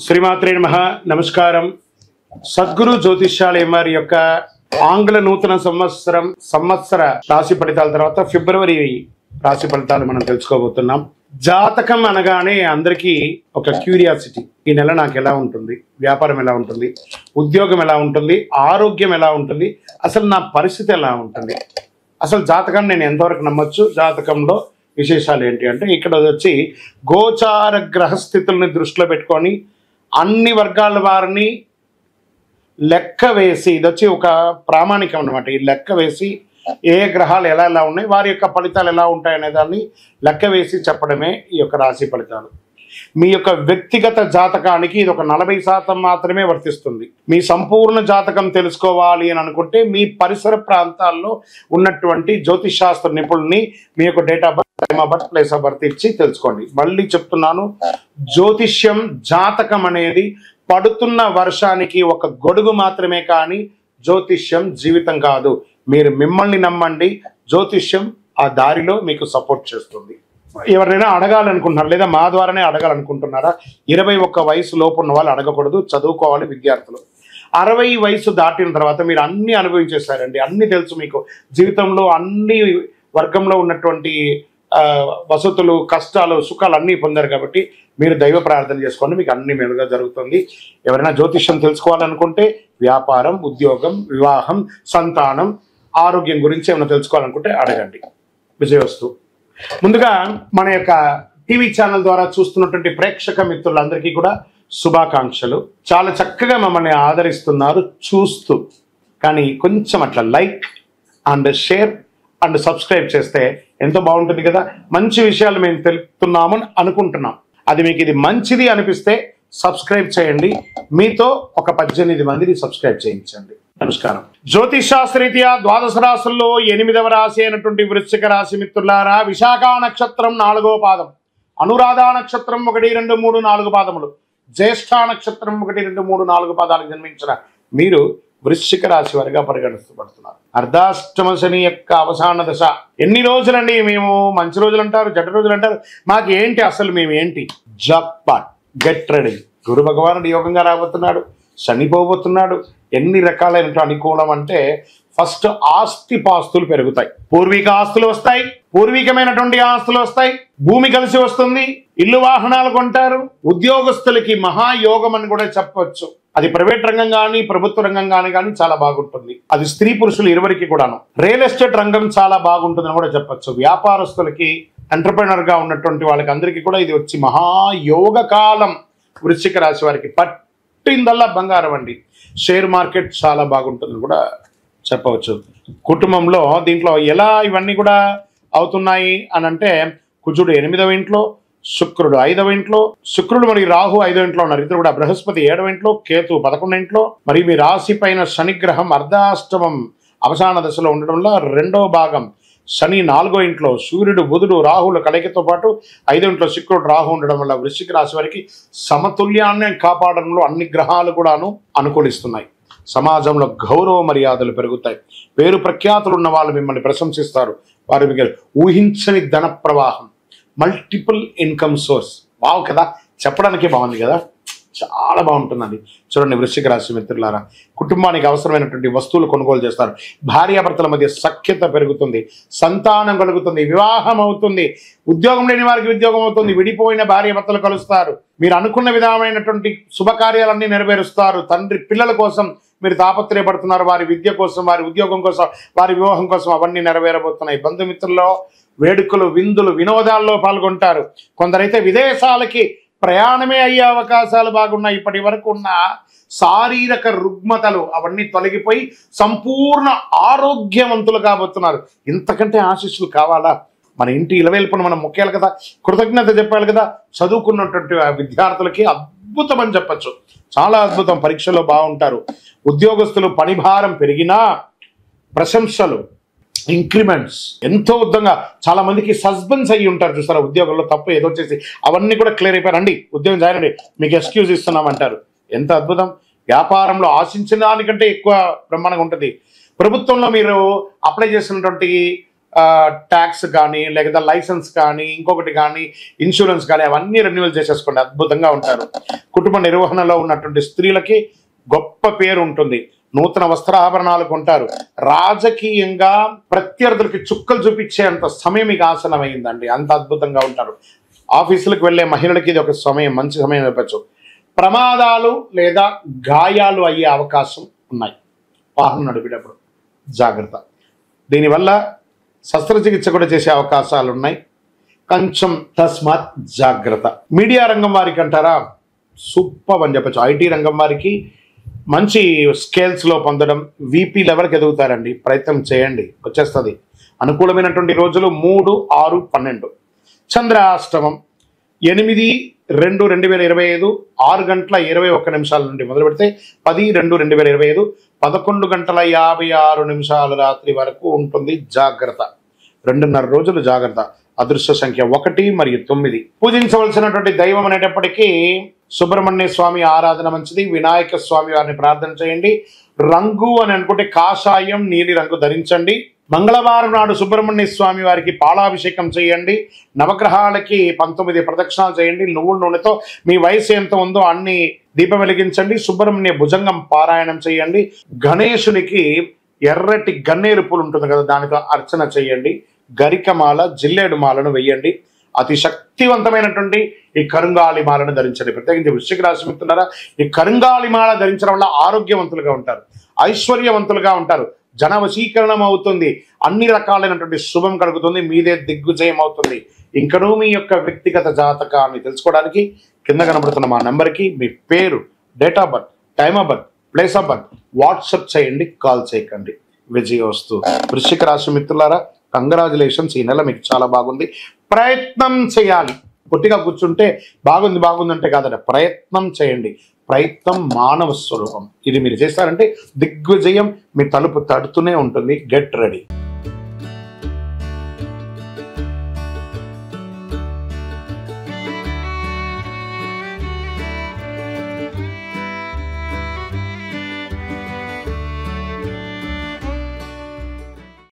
శ్రీమాత్రే నమః. నమస్కారం. సద్గురు జ్యోతిష్యాలయం వారి యొక్క ఆంగ్ల నూతన సంవత్సర రాశి ఫలితాల తర్వాత ఫిబ్రవరి రాశి ఫలితాలు మనం తెలుసుకోబోతున్నాం. జాతకం అనగానే అందరికీ ఒక క్యూరియాసిటీ, ఈ నెల నాకు ఎలా ఉంటుంది, వ్యాపారం ఎలా ఉంటుంది, ఉద్యోగం ఎలా ఉంటుంది, ఆరోగ్యం ఎలా ఉంటుంది, అసలు నా పరిస్థితి ఎలా ఉంటుంది, అసలు జాతకం నేను ఎంతవరకు నమ్మొచ్చు, జాతకంలో విశేషాలు ఏంటి అంటే ఇక్కడ వచ్చి గోచార గ్రహస్థితుల్ని దృష్టిలో పెట్టుకొని అన్ని వర్గాల వారిని లెక్క వేసి, ఇది వచ్చి ఒక ప్రామాణికం అన్నమాట. ఈ లెక్క వేసి ఏ గ్రహాలు ఎలా ఎలా ఉన్నాయి, వారి యొక్క ఫలితాలు ఎలా ఉంటాయనే దాన్ని లెక్క వేసి చెప్పడమే ఈ యొక్క రాశి ఫలితాలు. మీ యొక్క వ్యక్తిగత జాతకానికి ఇది ఒక 40% మాత్రమే వర్తిస్తుంది. మీ సంపూర్ణ జాతకం తెలుసుకోవాలి అని అనుకుంటే మీ పరిసర ప్రాంతాల్లో ఉన్నటువంటి జ్యోతిషాస్త్ర నిపుణుల్ని మీ యొక్క date of birth, time of birth, place of birth ఇచ్చి తెలుసుకోండి. మళ్ళీ చెప్తున్నాను, జ్యోతిష్యం జాతకం అనేది పడుతున్న వర్షానికి ఒక గొడుగు మాత్రమే, కానీ జ్యోతిష్యం జీవితం కాదు. మీరు మిమ్మల్ని నమ్మండి, జ్యోతిష్యం ఆ దారిలో మీకు సపోర్ట్ చేస్తుంది. ఎవరైనా అడగాలనుకుంటున్నారు లేదా మా ద్వారానే అడగాలనుకుంటున్నారా? 21 వయసు లోపు ఉన్న వాళ్ళు అడగకూడదు, చదువుకోవాలి విద్యార్థులు. 60 వయసు దాటిన తర్వాత మీరు అన్ని అనుభవించేశారండి, అన్ని తెలుసు మీకు. జీవితంలో అన్ని వర్గంలో ఉన్నటువంటి వసతులు, కష్టాలు, సుఖాలు అన్నీ పొందారు కాబట్టి మీరు దైవ ప్రార్థన చేసుకోండి, మీకు అన్ని మేలుగా జరుగుతుంది. ఎవరైనా జ్యోతిష్యం తెలుసుకోవాలనుకుంటే వ్యాపారం, ఉద్యోగం, వివాహం, సంతానం, ఆరోగ్యం గురించి ఏమైనా తెలుసుకోవాలనుకుంటే అడగండి. విజయవస్తు. ముందుగా మన యొక్క టీవీ ఛానల్ ద్వారా చూస్తున్నటువంటి ప్రేక్షక మిత్రులందరికీ కూడా శుభాకాంక్షలు. చాలా చక్కగా మమ్మల్ని ఆదరిస్తున్నారు చూస్తూ, కానీ కొంచెం అట్లా like and share and subscribe చేస్తే ఎంతో బాగుంటుంది కదా. మంచి విషయాలు మేము తెలుపుతున్నామని అనుకుంటున్నాం. అది మీకు ఇది మంచిది అనిపిస్తే సబ్స్క్రైబ్ చేయండి. మీతో ఒక 18 మందిని సబ్స్క్రైబ్ చేయించండి. నమస్కారం. జ్యోతిష్ శాస్త్రరీత్యా ద్వాదశ రాశుల్లో 8వ రాశి అయినటువంటి వృశ్చిక రాశి మిత్రులారా, విశాఖ నక్షత్రం 4వ పాదం, అనురాధ నక్షత్రం 1, 2, 3, 4 పాదములు, జ్యేష్ఠ నక్షత్రం 1, 2, 3, 4 పాదాలకు జన్మించిన మీరు వృశ్చిక రాశి వారిగా పరిగణించబడుతున్నారు. అర్ధాష్టమ శని యొక్క అవసాన దశ. ఎన్ని రోజులండి? మేము మంచి రోజులు అంటారు, చెడ్డ రోజులు అంటారు, మాకు ఏంటి అసలు, మేము ఏంటి? Jackpot, get ready. గురు భగవానుడు యోగంగా రాబోతున్నాడు, శని పోబోతున్నాడు. ఎన్ని రకాలైన అనుకూలం అంటే ఫస్ట్ ఆస్తి పాస్తులు పెరుగుతాయి, పూర్వీక ఆస్తులు వస్తాయి, పూర్వీకమైనటువంటి ఆస్తులు వస్తాయి, భూమి కలిసి వస్తుంది, ఇల్లు వాహనాలు కొంటారు. ఉద్యోగస్తులకి మహాయోగం అని కూడా చెప్పవచ్చు. అది ప్రైవేట్ రంగం కానీ ప్రభుత్వ రంగం కానీ చాలా బాగుంటుంది. అది స్త్రీ పురుషులు ఇరువురికి కూడాను. రియల్ ఎస్టేట్ రంగం చాలా బాగుంటుందని కూడా చెప్పచ్చు. వ్యాపారస్తులకి, ఎంటర్ప్రెనర్ గా ఉన్నటువంటి వాళ్ళకి అందరికీ కూడా ఇది వచ్చి మహాయోగ కాలం. వృశ్చిక రాశి వారికి పట్టిందల్లా బంగారం అండి. షేర్ మార్కెట్ చాలా బాగుంటుందని కూడా చెప్పవచ్చు. కుటుంబంలో దీంట్లో ఎలా ఇవన్నీ కూడా అవుతున్నాయి అని అంటే, కుజుడు 8వ ఇంట్లో, శుక్రుడు 5వ ఇంట్లో, శుక్రుడు మరియు రాహు 5వ ఇంట్లో ఉన్నారు. ఇద్దరు కూడా. బృహస్పతి 7వ ఇంట్లో, కేతు 11వ ఇంట్లో. మరి మీ రాశి పైన శనిగ్రహం అర్ధాష్టమం అవసాన దశలో ఉండడం వల్ల 2వ భాగం శని 4వ ఇంట్లో, సూర్యుడు, బుధుడు, రాహుల కలయికతో పాటు 5వ ఇంట్లో శుక్రుడు, రాహు ఉండడం వల్ల వృశ్చిక రాశి వారికి సమతుల్యాన్ని కాపాడడంలో అన్ని గ్రహాలు కూడాను అనుకూలిస్తున్నాయి. సమాజంలో గౌరవ మర్యాదలు పెరుగుతాయి. పేరు ప్రఖ్యాతులు ఉన్న వాళ్ళు మిమ్మల్ని ప్రశంసిస్తారు. వారి మీకు ఊహించని ధన ప్రవాహం, మల్టిపుల్ ఇన్కమ్ సోర్స్. బాగు కదా, చెప్పడానికే బాగుంది కదా, చాలా బాగుంటుందండి. చూడండి వృశ్చిక రాశి మిత్రులారా, కుటుంబానికి అవసరమైనటువంటి వస్తువులు కొనుగోలు చేస్తారు. భార్యాభర్తల మధ్య సఖ్యత పెరుగుతుంది, సంతానం కలుగుతుంది, వివాహం అవుతుంది, ఉద్యోగం లేని వారికి ఉద్యోగం అవుతుంది, విడిపోయిన భార్యాభర్తలు కలుస్తారు, మీరు అనుకున్న విధమైనటువంటి శుభకార్యాలన్నీ నెరవేరుస్తారు. తండ్రి పిల్లల కోసం మీరు తాపత్రయపడుతున్నారు, వారి విద్య కోసం, వారి ఉద్యోగం కోసం, వారి వివాహం కోసం, అవన్నీ నెరవేరబోతున్నాయి. బంధుమిత్రుల్లో వేడుకలు, విందులు, వినోదాల్లో పాల్గొంటారు. కొందరైతే విదేశాలకి ప్రయాణమే అయ్యే అవకాశాలు బాగున్నాయి. ఇప్పటి వరకు ఉన్న శారీరక రుగ్మతలు అవన్నీ తొలగిపోయి సంపూర్ణ ఆరోగ్యవంతులు కాబోతున్నారు. ఇంతకంటే ఆశీస్సులు కావాలా? మన ఇంటి ఇలవేల్పును మనం మొక్కాలి కదా, కృతజ్ఞత చెప్పాలి కదా. చదువుకున్నటువంటి విద్యార్థులకి అద్భుతం అని చెప్పచ్చు, చాలా అద్భుతం. పరీక్షలో బాగుంటారు. ఉద్యోగస్తులు పని భారం పెరిగినా ప్రశంసలు, ఇంక్రిమెంట్స్ ఎంతో ఉద్దంగా. చాలా మందికి సస్పెన్స్ అయ్యి ఉంటారు చూస్తారా, ఉద్యోగంలో తప్పు ఏదో చేసి అవన్నీ కూడా క్లియర్ అయిపోయారండి, ఉద్యోగం జాయిన్ అండి, మీకు ఎక్స్క్యూజ్ ఇస్తున్నామంటారు. ఎంత అద్భుతం. వ్యాపారంలో ఆశించిన దానికంటే ఎక్కువ బ్రహ్మాండంగా ఉంటుంది. ప్రభుత్వంలో మీరు అప్లై చేసినటువంటి ట్యాక్స్ కానీ లేకపోతే లైసెన్స్ కానీ ఇంకొకటి కానీ ఇన్సూరెన్స్ కానీ అవన్నీ రెన్యువల్ చేసేసుకోండి, అద్భుతంగా ఉంటారు. కుటుంబ నిర్వహణలో ఉన్నటువంటి స్త్రీలకి గొప్ప పేరు ఉంటుంది. నూతన వస్త్రాభరణాలు కొంటారు. రాజకీయంగా ప్రత్యర్థులకి చుక్కలు చూపించేంత సమయం మీకు ఆసనమైందండి, అంత అద్భుతంగా ఉంటారు. ఆఫీసులకు వెళ్ళే మహిళలకి ఇది ఒక సమయం, మంచి సమయం చెప్పచ్చు. ప్రమాదాలు లేదా గాయాలు అయ్యే అవకాశం ఉన్నాయి వాహనం నడిపేటప్పుడు, జాగ్రత్త. దీనివల్ల శస్త్రచికిత్స కూడా చేసే అవకాశాలు ఉన్నాయి, కొంచెం తస్మాత్ జాగ్రత్త. మీడియా రంగం వారికి అంటారా, సూపర్ అని చెప్పచ్చు. ఐటీ రంగం వారికి మంచి స్కేల్స్లో పొందడం, వీపీ లెవెల్కి ఎదుగుతారండి, ప్రయత్నం చేయండి, వచ్చేస్తుంది. అనుకూలమైనటువంటి రోజులు 3, 6, 12. చంద్రాష్టమం 8/2/2025 6:21 నుండి మొదలు పెడితే 10/2/2025 11:56 రాత్రి వరకు ఉంటుంది. జాగ్రత్త, 2.5 రోజులు జాగ్రత్త. అదృష్ట సంఖ్య 1 మరియు 9. పూజించవలసినటువంటి దైవం అనేటప్పటికీ సుబ్రహ్మణ్య స్వామి ఆరాధన మంచిది. వినాయక స్వామి వారిని ప్రార్థన చేయండి. రంగు అని అనుకుంటే కాషాయం, నీలి రంగు ధరించండి. మంగళవారం నాడు సుబ్రహ్మణ్య స్వామి వారికి పాలాభిషేకం చేయండి. నవగ్రహాలకి 19 ప్రదక్షిణాలు చేయండి. నువ్వుల నూనెతో మీ వయసు ఎంత ఉందో అన్ని దీపం వెలిగించండి. సుబ్రహ్మణ్య భుజంగం పారాయణం చేయండి. గణేశునికి ఎర్రటి గన్నేరు పూలు ఉంటుంది కదా, దానితో అర్చన చేయండి. గరికమాల, జిల్లేడు మాలను వెయ్యండి. అతి శక్తివంతమైనటువంటి ఈ కరుంగాలి మాలను ధరించండి. ప్రత్యేకించి వృశ్చిక రాశి మిత్రులారా, ఈ కరుంగాలి మాల ధరించడం వల్ల ఆరోగ్యవంతులుగా ఉంటారు, ఐశ్వర్యవంతులుగా ఉంటారు, జన వశీకరణం అవుతుంది, అన్ని రకాలైనటువంటి శుభం కలుగుతుంది, మీదే దిగ్విజయం అవుతుంది. ఇంకనూ మీ యొక్క వ్యక్తిగత జాతకాన్ని తెలుసుకోవడానికి కింద కనబడుతున్న మా నెంబర్కి మీ పేరు, date of birth, time of birth, place of birth WhatsApp చేయండి, కాల్ చేయకండి. విజయోస్తు. వృశ్చిక రాశి మిత్రులారా, కంగ్రాచులేషన్స్. ఈ నెల మీకు చాలా బాగుంది. ప్రయత్నం చేయాలి, పొట్టిగా కూర్చుంటే బాగుంది అంటే కాదండి, ప్రయత్నం చేయండి. ప్రయత్నం మానవ స్వరూపం. ఇది మీరు చేస్తారంటే దిగ్విజయం మీ తలుపు తడుతూనే ఉంటుంది. Get ready.